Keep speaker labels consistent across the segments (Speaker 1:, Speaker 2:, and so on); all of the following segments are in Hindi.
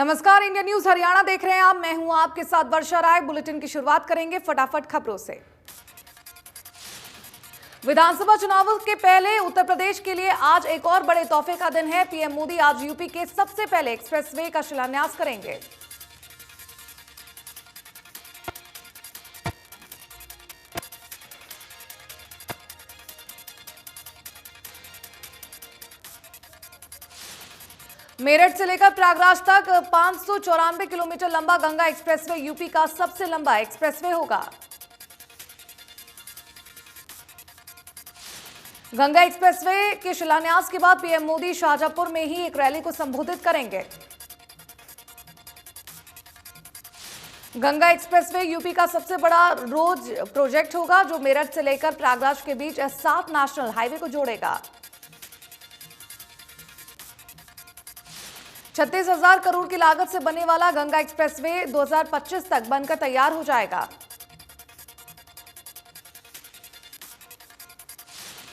Speaker 1: नमस्कार, इंडिया न्यूज हरियाणा देख रहे हैं आप। मैं हूं आपके साथ वर्षा राय। बुलेटिन की शुरुआत करेंगे फटाफट खबरों से। विधानसभा चुनावों के पहले उत्तर प्रदेश के लिए आज एक और बड़े तोहफे का दिन है। पीएम मोदी आज यूपी के सबसे पहले एक्सप्रेसवे का शिलान्यास करेंगे। मेरठ से लेकर प्रयागराज तक 594 किलोमीटर लंबा गंगा एक्सप्रेसवे यूपी का सबसे लंबा एक्सप्रेसवे होगा। गंगा एक्सप्रेसवे के शिलान्यास के बाद पीएम मोदी शाहजहांपुर में ही एक रैली को संबोधित करेंगे। गंगा एक्सप्रेसवे यूपी का सबसे बड़ा रोड प्रोजेक्ट होगा, जो मेरठ से लेकर प्रयागराज के बीच 7 नेशनल हाईवे को जोड़ेगा। 36,000 करोड़ की लागत से बनने वाला गंगा एक्सप्रेसवे 2025 तक बनकर तैयार हो जाएगा।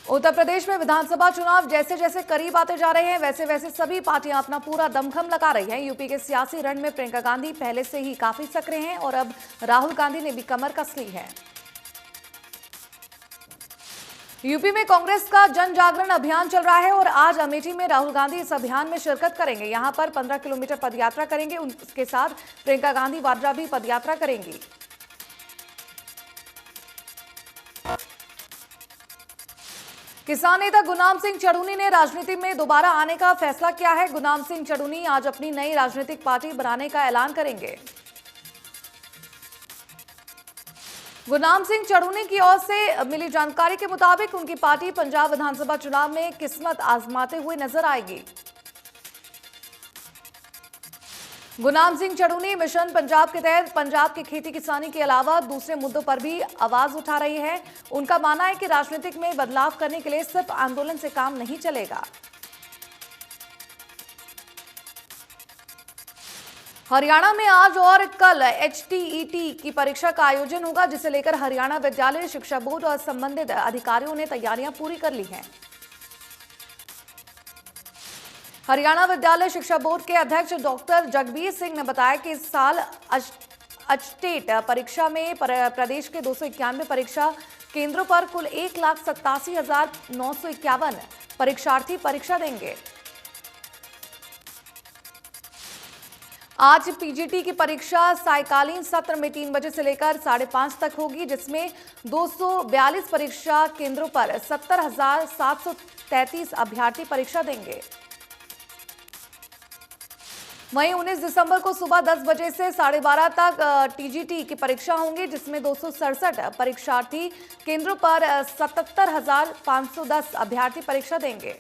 Speaker 1: उत्तर प्रदेश में विधानसभा चुनाव जैसे जैसे करीब आते जा रहे हैं, वैसे वैसे सभी पार्टियां अपना पूरा दमखम लगा रही हैं। यूपी के सियासी रण में प्रियंका गांधी पहले से ही काफी सक्रिय हैं और अब राहुल गांधी ने भी कमर कस ली है। यूपी में कांग्रेस का जन जागरण अभियान चल रहा है और आज अमेठी में राहुल गांधी इस अभियान में शिरकत करेंगे। यहां पर 15 किलोमीटर पदयात्रा करेंगे। उसके साथ प्रियंका गांधी वाड्रा भी पदयात्रा करेंगी। किसान नेता गुरनाम सिंह चढ़ूनी ने राजनीति में दोबारा आने का फैसला किया है। गुरनाम सिंह चढ़ूनी आज अपनी नई राजनीतिक पार्टी बनाने का ऐलान करेंगे। गुरनाम सिंह चढ़ूनी की ओर से मिली जानकारी के मुताबिक उनकी पार्टी पंजाब विधानसभा चुनाव में किस्मत आजमाते हुए नजर आएगी। गुरनाम सिंह चढ़ूनी मिशन पंजाब के तहत पंजाब की खेती किसानी के अलावा दूसरे मुद्दों पर भी आवाज उठा रही है। उनका मानना है कि राजनीतिक में बदलाव करने के लिए सिर्फ आंदोलन से काम नहीं चलेगा। हरियाणा में आज और कल HTET की परीक्षा का आयोजन होगा, जिसे लेकर हरियाणा विद्यालय शिक्षा बोर्ड और संबंधित अधिकारियों ने तैयारियां पूरी कर ली हैं। हरियाणा विद्यालय शिक्षा बोर्ड के अध्यक्ष डॉक्टर जगबीर सिंह ने बताया कि इस साल HTET परीक्षा में प्रदेश के 291 परीक्षा केंद्रों पर कुल 1,87,951 परीक्षार्थी परीक्षा देंगे। आज PGT की परीक्षा सायकालीन सत्र में 3 बजे से लेकर 5:30 तक होगी, जिसमें 242 परीक्षा केंद्रों पर 70,733 अभ्यर्थी परीक्षा देंगे। वहीं 19 दिसंबर को सुबह 10 बजे से 12:30 तक TGT की परीक्षा होंगी, जिसमें 267 परीक्षार्थी केंद्रों पर 77,510 अभ्यर्थी परीक्षा देंगे।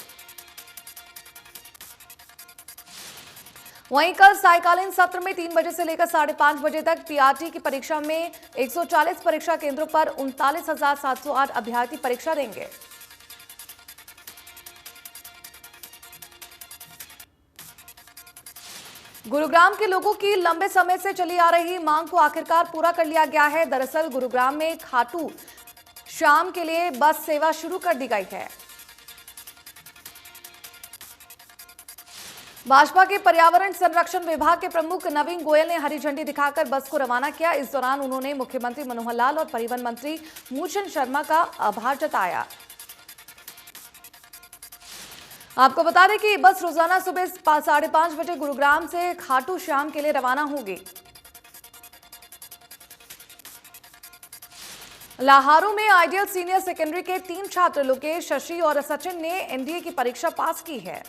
Speaker 1: वहीं कल सायकालीन सत्र में 3 बजे से लेकर 5:30 बजे तक PRT की परीक्षा में 140 परीक्षा केंद्रों पर 39,708 अभ्यर्थी परीक्षा देंगे। गुरुग्राम के लोगों की लंबे समय से चली आ रही मांग को आखिरकार पूरा कर लिया गया है। दरअसल गुरुग्राम में खाटू श्याम के लिए बस सेवा शुरू कर दी गई है। भाजपा के पर्यावरण संरक्षण विभाग के प्रमुख नवीन गोयल ने हरी झंडी दिखाकर बस को रवाना किया। इस दौरान उन्होंने मुख्यमंत्री मनोहर लाल और परिवहन मंत्री मूलचंद शर्मा का आभार जताया। आपको बता दें कि बस रोजाना सुबह 5:30 बजे गुरुग्राम से खाटू श्याम के लिए रवाना होगी। लाहारू में आइडियल सीनियर सेकेंडरी के 3 छात्र लोकेश, शशि और सचिन ने NDA की परीक्षा पास की है।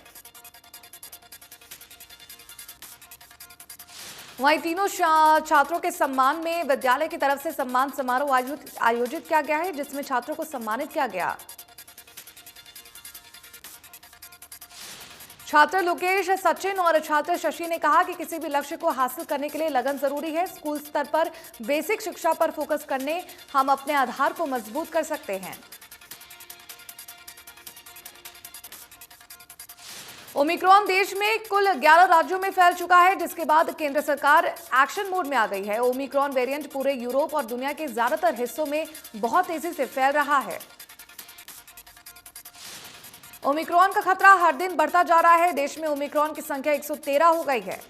Speaker 1: वहीं तीनों छात्रों के सम्मान में विद्यालय की तरफ से सम्मान समारोह आयोजित किया गया है, जिसमें छात्रों को सम्मानित किया गया। छात्र लोकेश, सचिन और छात्र शशि ने कहा कि किसी भी लक्ष्य को हासिल करने के लिए लगन जरूरी है। स्कूल स्तर पर बेसिक शिक्षा पर फोकस करने हम अपने आधार को मजबूत कर सकते हैं। ओमिक्रॉन देश में कुल 11 राज्यों में फैल चुका है, जिसके बाद केंद्र सरकार एक्शन मोड में आ गई है। ओमिक्रॉन वेरिएंट पूरे यूरोप और दुनिया के ज्यादातर हिस्सों में बहुत तेजी से फैल रहा है। ओमिक्रॉन का खतरा हर दिन बढ़ता जा रहा है। देश में ओमिक्रॉन की संख्या 113 हो गई है।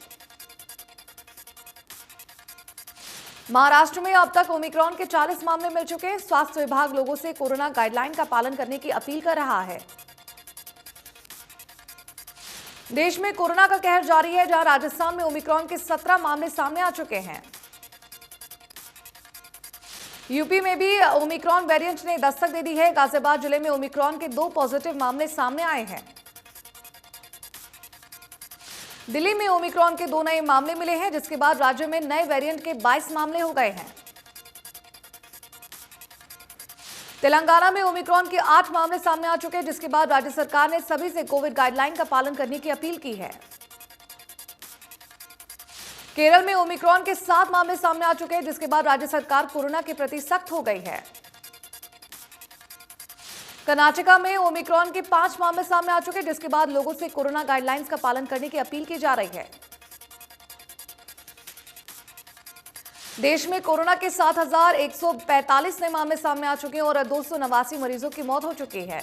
Speaker 1: महाराष्ट्र में अब तक ओमिक्रॉन के 40 मामले मिल चुके हैं। स्वास्थ्य विभाग लोगों से कोरोना गाइडलाइन का पालन करने की अपील कर रहा है। देश में कोरोना का कहर जारी है, जहां राजस्थान में ओमिक्रॉन के 17 मामले सामने आ चुके हैं। यूपी में भी ओमिक्रॉन वेरिएंट ने दस्तक दे दी है। गाजियाबाद जिले में ओमिक्रॉन के 2 पॉजिटिव मामले सामने आए हैं। दिल्ली में ओमिक्रॉन के 2 नए मामले मिले हैं, जिसके बाद राज्य में नए वेरिएंट के 22 मामले हो गए हैं। तेलंगाना में ओमिक्रॉन के 8 मामले सामने आ चुके हैं, जिसके बाद राज्य सरकार ने सभी से कोविड गाइडलाइन का पालन करने की अपील की है। केरल में ओमिक्रॉन के 7 मामले सामने आ चुके हैं, जिसके बाद राज्य सरकार कोरोना के प्रति सख्त हो गई है। कर्नाटका में ओमिक्रॉन के 5 मामले सामने आ चुके हैं, जिसके बाद लोगों से कोरोना गाइडलाइंस का पालन करने की अपील की जा रही है। देश में कोरोना के 7,145 नए मामले सामने आ चुके हैं और 289 मरीजों की मौत हो चुकी है।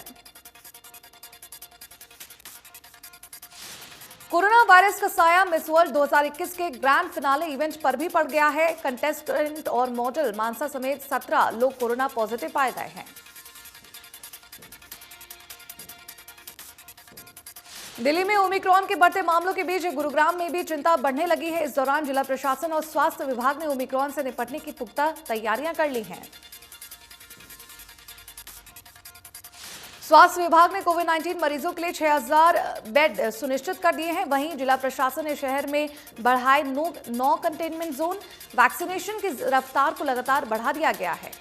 Speaker 1: कोरोना वायरस का साया मिस वर्ल्ड 2021 के ग्रैंड फिनाले इवेंट पर भी पड़ गया है। कंटेस्टेंट और मॉडल मानसा समेत 17 लोग कोरोना पॉजिटिव पाए गए हैं। दिल्ली में ओमिक्रॉन के बढ़ते मामलों के बीच गुरुग्राम में भी चिंता बढ़ने लगी है। इस दौरान जिला प्रशासन और स्वास्थ्य विभाग ने ओमिक्रॉन से निपटने की पुख्ता तैयारियां कर ली हैं। स्वास्थ्य विभाग ने कोविड-19 मरीजों के लिए 6,000 बेड सुनिश्चित कर दिए हैं। वहीं जिला प्रशासन ने शहर में बढ़ाए 9 कंटेनमेंट जोन। वैक्सीनेशन की रफ्तार को लगातार बढ़ा दिया गया है।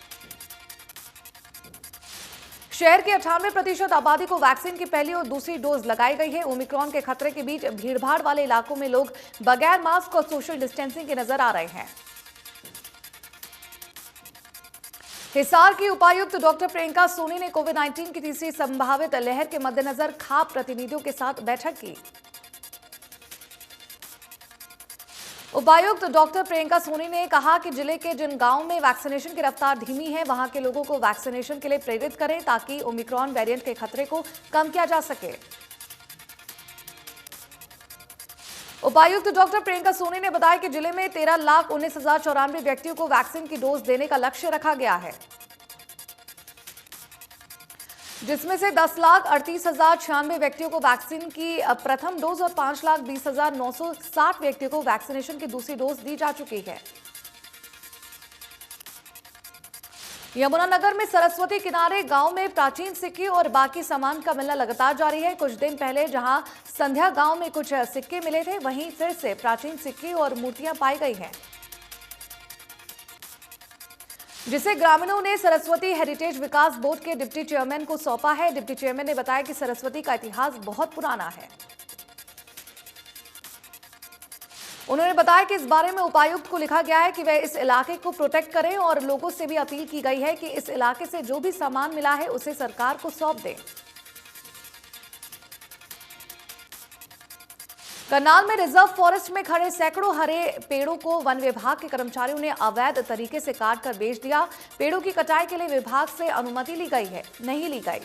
Speaker 1: शहर की 98% आबादी को वैक्सीन की पहली और दूसरी डोज लगाई गई है। ओमिक्रॉन के खतरे के बीच भीड़भाड़ वाले इलाकों में लोग बगैर मास्क और सोशल डिस्टेंसिंग के नजर आ रहे हैं। हिसार की उपायुक्त डॉक्टर प्रियंका सोनी ने कोविड-19 की तीसरी संभावित लहर के मद्देनजर खाप प्रतिनिधियों के साथ बैठक की। उपायुक्त डॉक्टर प्रियंका सोनी ने कहा कि जिले के जिन गांवों में वैक्सीनेशन की रफ्तार धीमी है, वहां के लोगों को वैक्सीनेशन के लिए प्रेरित करें ताकि ओमिक्रॉन वेरिएंट के खतरे को कम किया जा सके। उपायुक्त डॉक्टर प्रियंका सोनी ने बताया कि जिले में 13,19,094 व्यक्तियों को वैक्सीन की डोज देने का लक्ष्य रखा गया है, जिसमें से 10,38,096 व्यक्तियों को वैक्सीन की प्रथम डोज और 5,20,960 व्यक्तियों को वैक्सीनेशन की दूसरी डोज दी जा चुकी है। यमुनानगर में सरस्वती किनारे गांव में प्राचीन सिक्के और बाकी सामान का मिलना लगातार जारी है। कुछ दिन पहले जहां संध्या गांव में कुछ सिक्के मिले थे, वहीं फिर से प्राचीन सिक्के और मूर्तियां पाई गई हैं, जिसे ग्रामीणों ने सरस्वती हेरिटेज विकास बोर्ड के डिप्टी चेयरमैन को सौंपा है। डिप्टी चेयरमैन ने बताया कि सरस्वती का इतिहास बहुत पुराना है। उन्होंने बताया कि इस बारे में उपायुक्त को लिखा गया है कि वह इस इलाके को प्रोटेक्ट करें और लोगों से भी अपील की गई है कि इस इलाके से जो भी सामान मिला है उसे सरकार को सौंप दें। करनाल में रिजर्व फॉरेस्ट में खड़े सैकड़ों हरे पेड़ों को वन विभाग के कर्मचारियों ने अवैध तरीके से काटकर बेच दिया। पेड़ों की कटाई के लिए विभाग से अनुमति नहीं ली गई।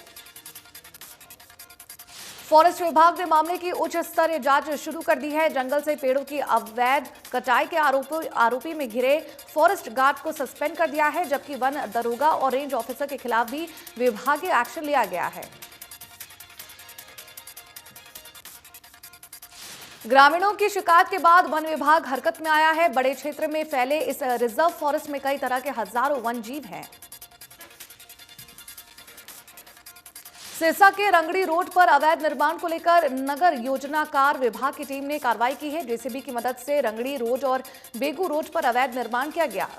Speaker 1: फॉरेस्ट विभाग ने मामले की उच्च स्तरीय जांच शुरू कर दी है। जंगल से पेड़ों की अवैध कटाई के आरोपी में घिरे फॉरेस्ट गार्ड को सस्पेंड कर दिया है, जबकि वन दरोगा और रेंज ऑफिसर के खिलाफ भी विभागीय एक्शन लिया गया है। ग्रामीणों की शिकायत के बाद वन विभाग हरकत में आया है। बड़े क्षेत्र में फैले इस रिजर्व फॉरेस्ट में कई तरह के हजारों वन जीव हैं। सिरसा के रंगड़ी रोड पर अवैध निर्माण को लेकर नगर योजनाकार विभाग की टीम ने कार्रवाई की है। जेसीबी की मदद से रंगड़ी रोड और बेगू रोड पर अवैध निर्माण किया गया।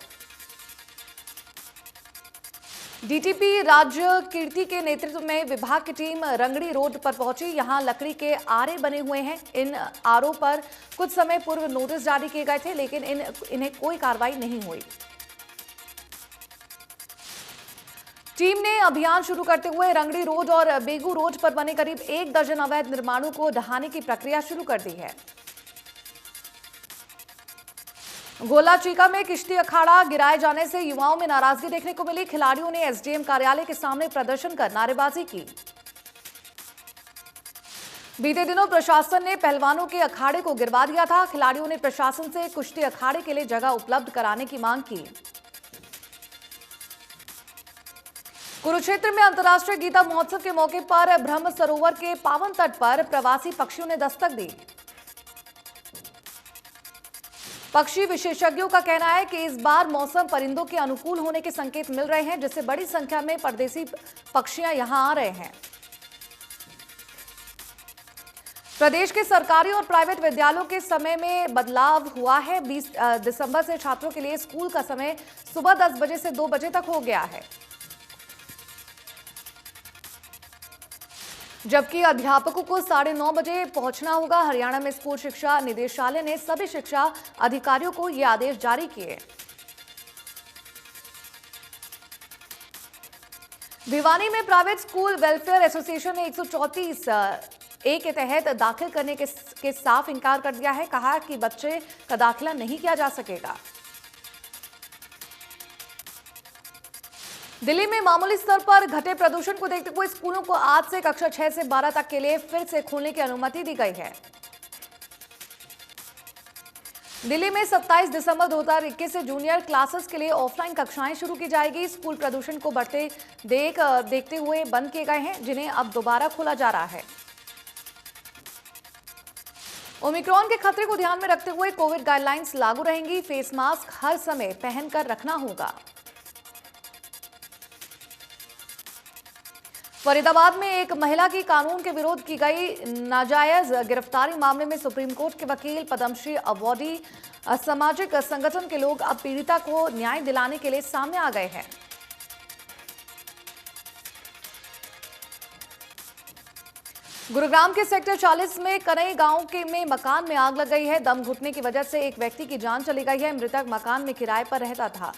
Speaker 1: डीटीपी राज्य कीर्ति के नेतृत्व में विभाग की टीम रंगड़ी रोड पर पहुंची। यहां लकड़ी के आरे बने हुए हैं। इन आरों पर कुछ समय पूर्व नोटिस जारी किए गए थे, लेकिन इन्हें कोई कार्रवाई नहीं हुई। टीम ने अभियान शुरू करते हुए रंगड़ी रोड और बेगू रोड पर बने करीब 1 दर्जन अवैध निर्माणों को ढहाने की प्रक्रिया शुरू कर दी है। गोला चीका में किश्ती अखाड़ा गिराए जाने से युवाओं में नाराजगी देखने को मिली। खिलाड़ियों ने एसडीएम कार्यालय के सामने प्रदर्शन कर नारेबाजी की। बीते दिनों प्रशासन ने पहलवानों के अखाड़े को गिरवा दिया था। खिलाड़ियों ने प्रशासन से कुश्ती अखाड़े के लिए जगह उपलब्ध कराने की मांग की। कुरुक्षेत्र में अंतर्राष्ट्रीय गीता महोत्सव के मौके पर ब्रह्म सरोवर के पावन तट पर प्रवासी पक्षियों ने दस्तक दी। पक्षी विशेषज्ञों का कहना है कि इस बार मौसम परिंदों के अनुकूल होने के संकेत मिल रहे हैं, जिससे बड़ी संख्या में परदेसी पक्षियां यहां आ रहे हैं। प्रदेश के सरकारी और प्राइवेट विद्यालयों के समय में बदलाव हुआ है। 20 दिसंबर से छात्रों के लिए स्कूल का समय सुबह 10 बजे से 2 बजे तक हो गया है, जबकि अध्यापकों को 9:30 बजे पहुंचना होगा। हरियाणा में स्कूल शिक्षा निदेशालय ने सभी शिक्षा अधिकारियों को ये आदेश जारी किए। भिवानी में प्राइवेट स्कूल वेलफेयर एसोसिएशन ने 134 ए के तहत दाखिल करने के साफ इनकार कर दिया है। कहा कि बच्चे का दाखिला नहीं किया जा सकेगा। दिल्ली में मामूली स्तर पर घटे प्रदूषण को देखते हुए स्कूलों को आज से कक्षा 6 से 12 तक के लिए फिर से खोलने की अनुमति दी गई है। दिल्ली में 27 दिसंबर 2021 से जूनियर क्लासेस के लिए ऑफलाइन कक्षाएं शुरू की जाएगी। स्कूल प्रदूषण को बढ़ते देखते हुए बंद किए गए हैं, जिन्हें अब दोबारा खोला जा रहा है। ओमिक्रॉन के खतरे को ध्यान में रखते हुए कोविड गाइडलाइंस लागू रहेंगी। फेस मास्क हर समय पहनकर रखना होगा। फरीदाबाद में एक महिला की कानून के विरोध की गई नाजायज गिरफ्तारी मामले में सुप्रीम कोर्ट के वकील, पद्मश्री अवॉर्डी सामाजिक संगठन के लोग अब पीड़िता को न्याय दिलाने के लिए सामने आ गए हैं। गुरुग्राम के सेक्टर 40 में कनई गांव में मकान में आग लग गई है। दम घुटने की वजह से एक व्यक्ति की जान चली गई है। मृतक मकान में किराए पर रहता था।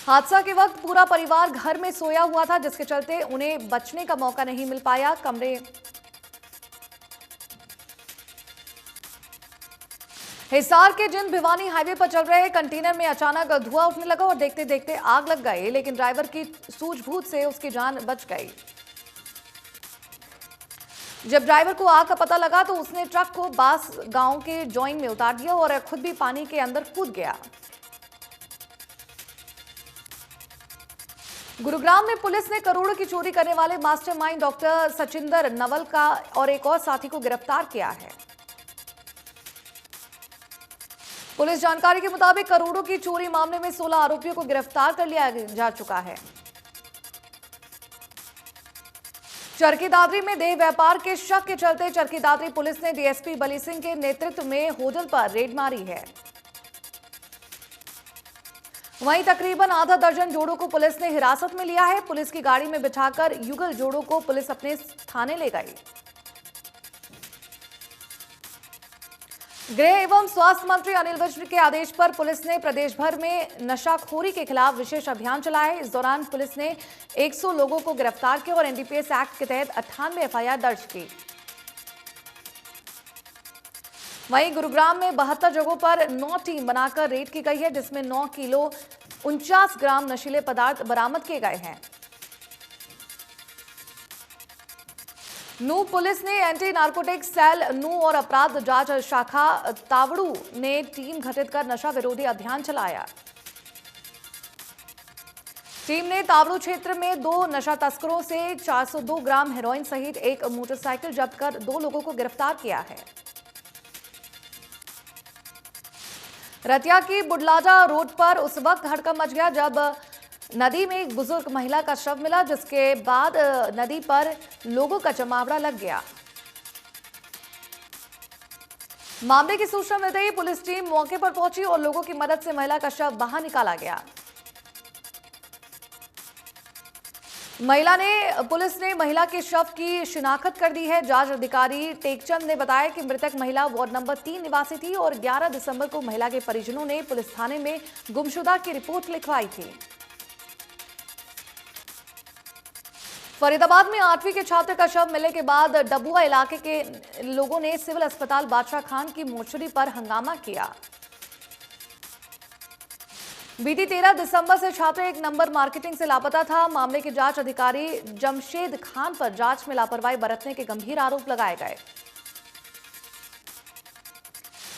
Speaker 1: हादसा के वक्त पूरा परिवार घर में सोया हुआ था, जिसके चलते उन्हें बचने का मौका नहीं मिल पाया। हिसार के जिंद भिवानी हाईवे पर चल रहे कंटेनर में अचानक धुआं उठने लगा और देखते देखते आग लग गई, लेकिन ड्राइवर की सूझबूझ से उसकी जान बच गई। जब ड्राइवर को आग का पता लगा तो उसने ट्रक को बास गांव के जॉइन में उतार दिया और खुद भी पानी के अंदर कूद गया। गुरुग्राम में पुलिस ने करोड़ों की चोरी करने वाले मास्टरमाइंड डॉक्टर सचिंदर नवल का और एक और साथी को गिरफ्तार किया है। पुलिस जानकारी के मुताबिक करोड़ों की चोरी मामले में 16 आरोपियों को गिरफ्तार कर लिया जा चुका है। चरखी दादरी में देह व्यापार के शक के चलते चरखी दादरी पुलिस ने डीएसपी बली सिंह के नेतृत्व में होटल पर रेड मारी है। वहीं तकरीबन आधा दर्जन जोड़ों को पुलिस ने हिरासत में लिया है। पुलिस की गाड़ी में बिठाकर युगल जोड़ों को पुलिस अपने थाने ले गई। गृह एवं स्वास्थ्य मंत्री अनिल विज के आदेश पर पुलिस ने प्रदेश भर में नशाखोरी के खिलाफ विशेष अभियान चलाया है। इस दौरान पुलिस ने 100 लोगों को गिरफ्तार किया और एनडीपीएस एक्ट के तहत 98 एफआईआर दर्ज की। वहीं गुरुग्राम में 72 जगहों पर 9 टीम बनाकर रेड की गई है, जिसमें 9 किलो 49 ग्राम नशीले पदार्थ बरामद किए गए हैं। नू पुलिस ने एंटी नार्कोटिक सेल नू और अपराध जांच शाखा तावड़ू ने टीम गठित कर नशा विरोधी अभियान चलाया। टीम ने तावड़ू क्षेत्र में 2 नशा तस्करों से 402 ग्राम हेरोइन सहित एक मोटरसाइकिल जब्त कर 2 लोगों को गिरफ्तार किया है। रतिया की बुडलाजा रोड पर उस वक्त हड़कंप मच गया जब नदी में एक बुजुर्ग महिला का शव मिला, जिसके बाद नदी पर लोगों का जमावड़ा लग गया। मामले की सूचना मिलते ही पुलिस टीम मौके पर पहुंची और लोगों की मदद से महिला का शव बाहर निकाला गया। पुलिस ने महिला के शव की शिनाख्त कर दी है। जांच अधिकारी टेकचंद ने बताया कि मृतक महिला वार्ड नंबर 3 निवासी थी और 11 दिसंबर को महिला के परिजनों ने पुलिस थाने में गुमशुदा की रिपोर्ट लिखवाई थी। फरीदाबाद में 8वीं के छात्र का शव मिलने के बाद डबुआ इलाके के लोगों ने सिविल अस्पताल बादशाह खान की मोर्चरी पर हंगामा किया। बीती 13 दिसंबर से छात्र एक नंबर मार्केटिंग से लापता था। मामले के जांच अधिकारी जमशेद खान पर जांच में लापरवाही बरतने के गंभीर आरोप लगाए गए।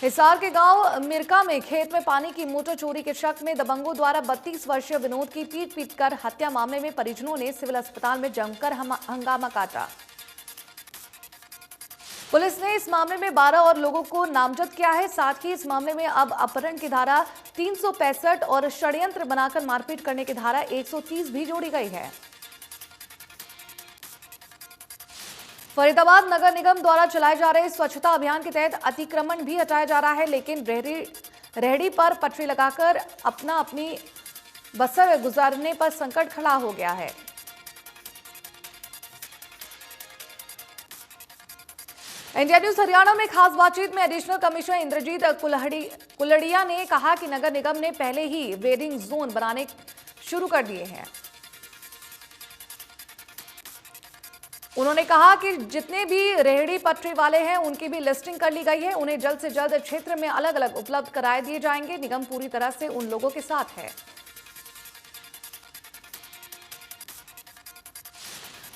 Speaker 1: हिसार के गांव मिरका में खेत में पानी की मोटर चोरी के शक में दबंगों द्वारा 32 वर्षीय विनोद की पीट कर हत्या मामले में परिजनों ने सिविल अस्पताल में जमकर हंगामा काटा। पुलिस ने इस मामले में 12 और लोगों को नामजद किया है। साथ ही इस मामले में अब अपहरण की धारा 365 और षड्यंत्र बनाकर मारपीट करने की धारा 130 भी जोड़ी गई है। फरीदाबाद नगर निगम द्वारा चलाए जा रहे स्वच्छता अभियान के तहत अतिक्रमण भी हटाया जा रहा है, लेकिन रेहड़ी पर पटरी लगाकर अपनी बसर गुजारने पर संकट खड़ा हो गया है। इंडिया न्यूज हरियाणा में खास बातचीत में एडिशनल कमिश्नर इंद्रजीत कुलड़िया ने कहा कि नगर निगम ने पहले ही वेडिंग जोन बनाने शुरू कर दिए हैं। उन्होंने कहा कि जितने भी रेहड़ी पटरी वाले हैं उनकी भी लिस्टिंग कर ली गई है। उन्हें जल्द से जल्द क्षेत्र में अलग अलग उपलब्ध कराए दिए जाएंगे। निगम पूरी तरह से उन लोगों के साथ है।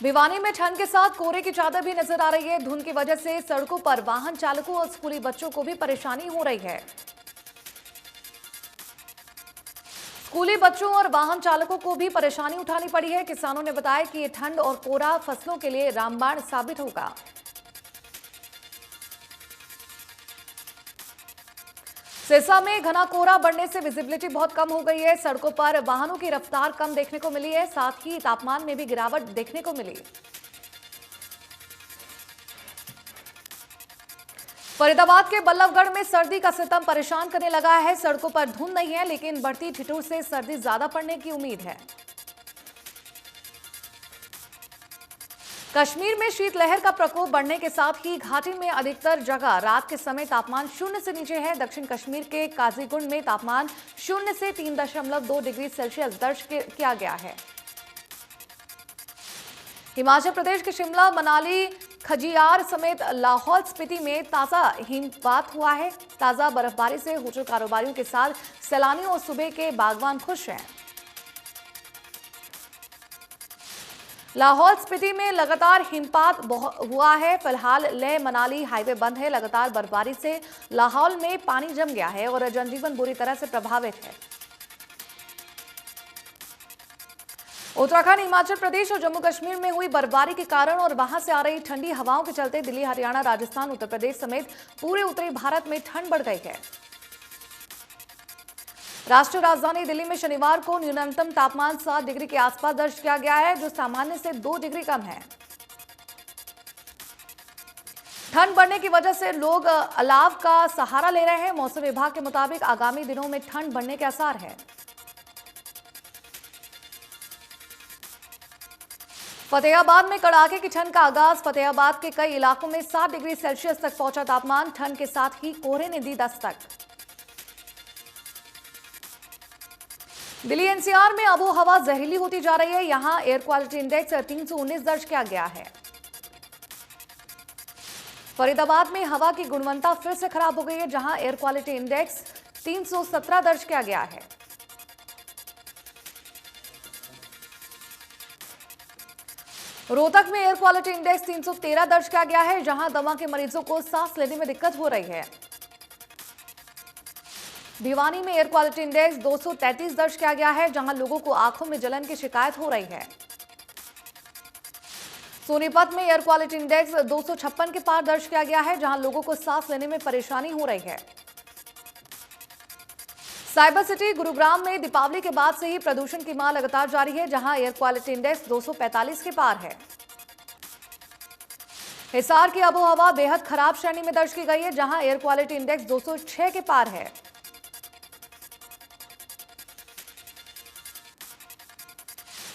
Speaker 1: भिवानी में ठंड के साथ कोहरे की चादर भी नजर आ रही है। धुंध की वजह से सड़कों पर वाहन चालकों और स्कूली बच्चों को भी परेशानी हो रही है। स्कूली बच्चों और वाहन चालकों को भी परेशानी उठानी पड़ी है। किसानों ने बताया कि ये ठंड और कोहरा फसलों के लिए रामबाण साबित होगा। सिरसा में घना कोहरा बढ़ने से विजिबिलिटी बहुत कम हो गई है। सड़कों पर वाहनों की रफ्तार कम देखने को मिली है। साथ ही तापमान में भी गिरावट देखने को मिली। फरीदाबाद के बल्लभगढ़ में सर्दी का सितम परेशान करने लगा है। सड़कों पर धुंध नहीं है, लेकिन बढ़ती ठिठुर से सर्दी ज्यादा पड़ने की उम्मीद है। कश्मीर में शीतलहर का प्रकोप बढ़ने के साथ ही घाटी में अधिकतर जगह रात के समय तापमान 0 से नीचे है। दक्षिण कश्मीर के काजीगुंड में तापमान 0 से 3.2 डिग्री सेल्सियस दर्ज किया गया है। हिमाचल प्रदेश के शिमला, मनाली, खजियार समेत लाहौल स्पीति में ताजा हिमपात हुआ है। ताजा बर्फबारी से होटल कारोबारियों के साथ सैलानियों और सुबह के बागवान खुश हैं। लाहौल स्पीति में लगातार हिमपात हुआ है। फिलहाल लेह मनाली हाईवे बंद है। लगातार बर्फबारी से लाहौल में पानी जम गया है और जनजीवन बुरी तरह से प्रभावित है। उत्तराखंड, हिमाचल प्रदेश और जम्मू कश्मीर में हुई बर्फबारी के कारण और वहां से आ रही ठंडी हवाओं के चलते दिल्ली, हरियाणा, राजस्थान, उत्तर प्रदेश समेत पूरे उत्तरी भारत में ठंड बढ़ गई है। राष्ट्रीय राजधानी दिल्ली में शनिवार को न्यूनतम तापमान 7 डिग्री के आसपास दर्ज किया गया है, जो सामान्य से 2 डिग्री कम है। ठंड बढ़ने की वजह से लोग अलाव का सहारा ले रहे हैं। मौसम विभाग के मुताबिक आगामी दिनों में ठंड बढ़ने के आसार है। फतेहाबाद में कड़ाके की ठंड का आगाज। फतेहाबाद के कई इलाकों में 7 डिग्री सेल्सियस तक पहुंचा तापमान। ठंड के साथ ही कोहरे ने दी दस्तक। दिल्ली एनसीआर में आबो हवा जहरीली होती जा रही है। यहां एयर क्वालिटी इंडेक्स 319 दर्ज किया गया है। फरीदाबाद में हवा की गुणवत्ता फिर से खराब हो गई है, जहां एयर क्वालिटी इंडेक्स 317 दर्ज किया गया है। रोहतक में एयर क्वालिटी इंडेक्स 313 दर्ज किया गया है, जहां दमा के मरीजों को सांस लेने में दिक्कत हो रही है। भिवानी में एयर क्वालिटी इंडेक्स 233 दर्ज किया गया है, जहां लोगों को आंखों में जलन की शिकायत हो रही है। सोनीपत में एयर क्वालिटी इंडेक्स 256 के पार दर्ज किया गया है, जहां लोगों को सांस लेने में परेशानी हो रही है। साइबर सिटी गुरुग्राम में दीपावली के बाद से ही प्रदूषण की मार लगातार जारी है, जहां एयर क्वालिटी इंडेक्स 245 के पार है। हिसार की आबोहवा बेहद खराब श्रेणी में दर्ज की गई है, जहां एयर क्वालिटी इंडेक्स 206 के पार है।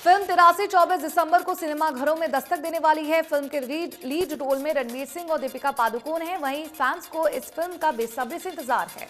Speaker 1: फिल्म 83 24 दिसंबर को सिनेमाघरों में दस्तक देने वाली है। फिल्म के लीड रोल में रणवीर सिंह और दीपिका पादुकोण हैं। वहीं फैंस को इस फिल्म का बेसब्री से इंतजार है।